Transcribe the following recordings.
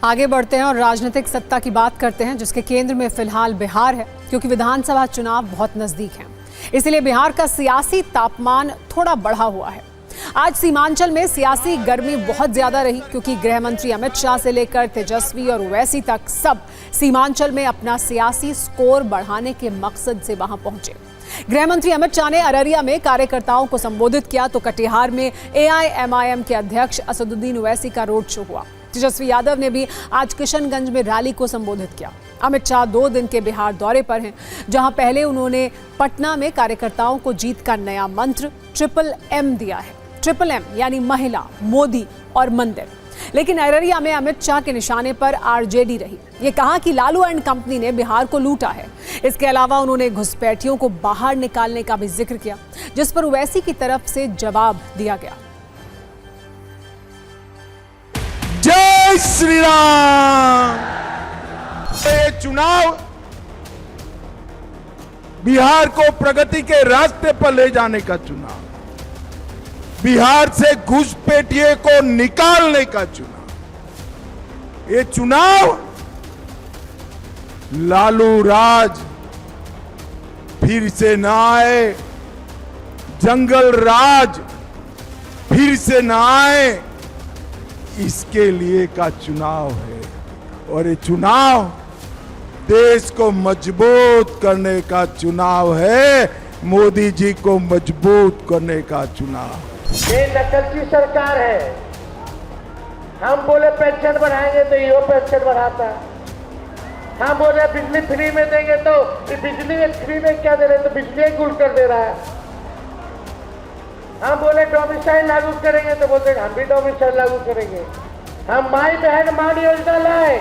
आगे बढ़ते हैं और राजनीतिक सत्ता की बात करते हैं, जिसके केंद्र में फिलहाल बिहार है, क्योंकि विधानसभा चुनाव बहुत नजदीक हैं। इसलिए बिहार का सियासी तापमान थोड़ा बढ़ा हुआ है। आज सीमांचल में सियासी गर्मी बहुत ज्यादा रही, क्योंकि गृह मंत्री अमित शाह से लेकर तेजस्वी और ओवैसी तक सब सीमांचल में अपना सियासी स्कोर बढ़ाने के मकसद से वहां पहुंचे। गृह मंत्री अमित शाह ने अररिया में कार्यकर्ताओं को संबोधित किया, तो कटिहार में AIMIM के अध्यक्ष असदुद्दीन ओवैसी का रोड शो हुआ। तेजस्वी यादव ने भी आज किशनगंज में रैली को संबोधित किया। अमित शाह 2 दिन के बिहार दौरे पर हैं, जहां पहले उन्होंने पटना में कार्यकर्ताओं को जीत का नया मंत्र MMM दिया है। MMM यानी महिला, मोदी और मंदिर। लेकिन अररिया में अमित शाह के निशाने पर RJD रही। ये कहा कि लालू एंड कंपनी ने बिहार को लूटा है। इसके अलावा उन्होंने घुसपैठियों को बाहर निकालने का भी जिक्र किया, जिस पर ओवैसी की तरफ से जवाब दिया गया। जय श्री राम। ये चुनाव बिहार को प्रगति के रास्ते पर ले जाने का चुनाव, बिहार से घुसपैठिए को निकालने का चुनाव। ये चुनाव लालू राज फिर से ना आए, जंगल राज फिर से ना आए, इसके लिए का चुनाव है। और ये चुनाव देश को मजबूत करने का चुनाव है, मोदी जी को मजबूत करने का चुनाव। ये नकलची सरकार है। हम बोले पेंशन बढ़ाएंगे तो ये पेंशन बढ़ाता है। हम बोले बिजली फ्री में देंगे तो बिजली फ्री में क्या दे रहे, तो बिजली गुल कर दे रहा है। हम बोले डोमिसाइल लागू करेंगे तो बोलते हम भी डोमिसाइल लागू करेंगे। हम माई बहन मान योजना लाए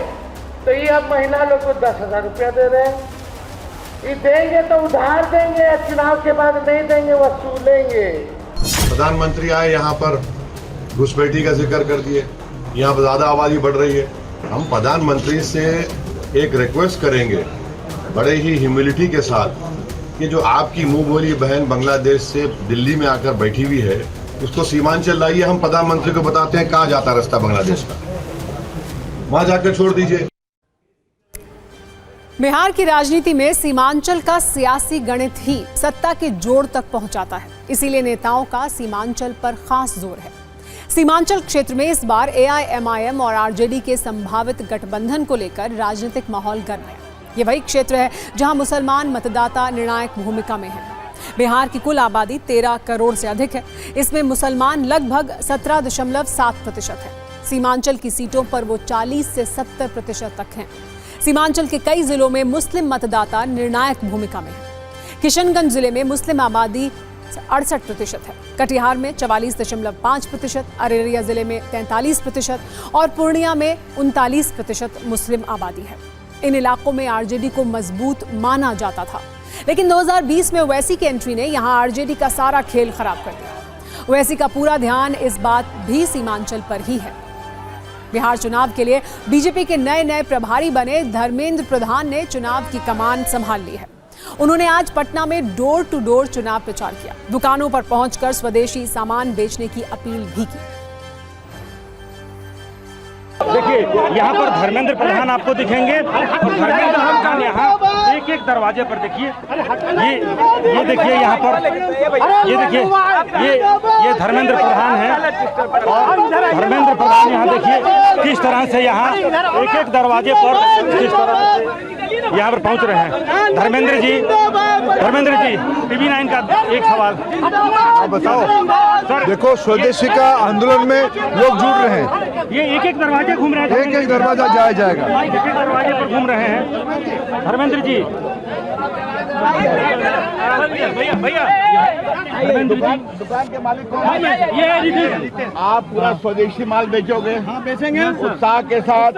तो ये अब महिला लोग को 10,000 रुपया दे रहे हैं। ये देंगे तो उधार देंगे, चुनाव के बाद नहीं देंगे, वसूलेंगे। प्रधानमंत्री आए यहाँ पर घुसपैठी का जिक्र कर दिए, यहाँ पर ज्यादा आबादी बढ़ रही है। हम प्रधानमंत्री से एक रिक्वेस्ट करेंगे बड़े ही ह्यूमिलिटी के साथ कि जो आपकी मुंह बोली बहन बांग्लादेश से दिल्ली में आकर बैठी हुई है, उसको सीमांचल लाइए। हम प्रधानमंत्री को बताते हैं कहाँ जाता रास्ता बांग्लादेश का, वहां जाकर छोड़ दीजिए। बिहार की राजनीति में सीमांचल का सियासी गणित ही सत्ता के जोड़ तक पहुंचाता है। इसीलिए नेताओं का सीमांचल पर खास जोर है। सीमांचल क्षेत्र में इस बार AIMIM और RJD के संभावित गठबंधन को लेकर राजनीतिक माहौल गर्म है। ये वही क्षेत्र है जहां मुसलमान मतदाता निर्णायक भूमिका में हैं। बिहार की कुल आबादी 13 करोड़ से अधिक है। इसमें मुसलमान लगभग 17.7% है। सीमांचल की सीटों पर वो 40 से 70% तक हैं। सीमांचल के कई जिलों में मुस्लिम मतदाता निर्णायक भूमिका में है। किशनगंज जिले में मुस्लिम आबादी 68% है। कटिहार में 44.5%, अररिया जिले में 43% और पूर्णिया में 39% मुस्लिम आबादी है। इन इलाकों में RJD को मजबूत माना जाता था, लेकिन 2020 में ओवैसी की एंट्री ने यहां RJD का सारा खेल खराब कर दिया। ओवैसी का पूरा ध्यान इस बात भी सीमांचल पर ही है। बिहार चुनाव के लिए बीजेपी के नए प्रभारी बने धर्मेंद्र प्रधान ने चुनाव की कमान संभाल ली है। उन्होंने आज पटना में डोर टू डोर चुनाव प्रचार किया। दुकानों पर पहुंचकर स्वदेशी सामान बेचने की अपील भी की। देखिए यहाँ पर धर्मेंद्र प्रधान आपको दिखेंगे और धर्मेंद्र प्रधान यहाँ एक दरवाजे पर देखिए, ये देखिए यहाँ पर, ये देखिए ये धर्मेंद्र प्रधान है। और धर्मेंद्र प्रधान यहाँ देखिए किस तरह से यहाँ एक दरवाजे पर किस तरह से यहाँ पर पहुँच रहे हैं। धर्मेंद्र जी TV9 का एक सवाल आप बताओ सर। देखो, स्वदेशी का आंदोलन में लोग जुड़ रहे हैं। ये एक दरवाजे घूम रहे हैं, एक दरवाजा जाया जाएगा, एक दरवाजे पर घूम रहे हैं। धर्मेंद्र जी, भैया दुकान के मालिक कौन? ये आप पूरा स्वदेशी माल बेचोगे? हाँ, बेचेंगे उत्साह के साथ।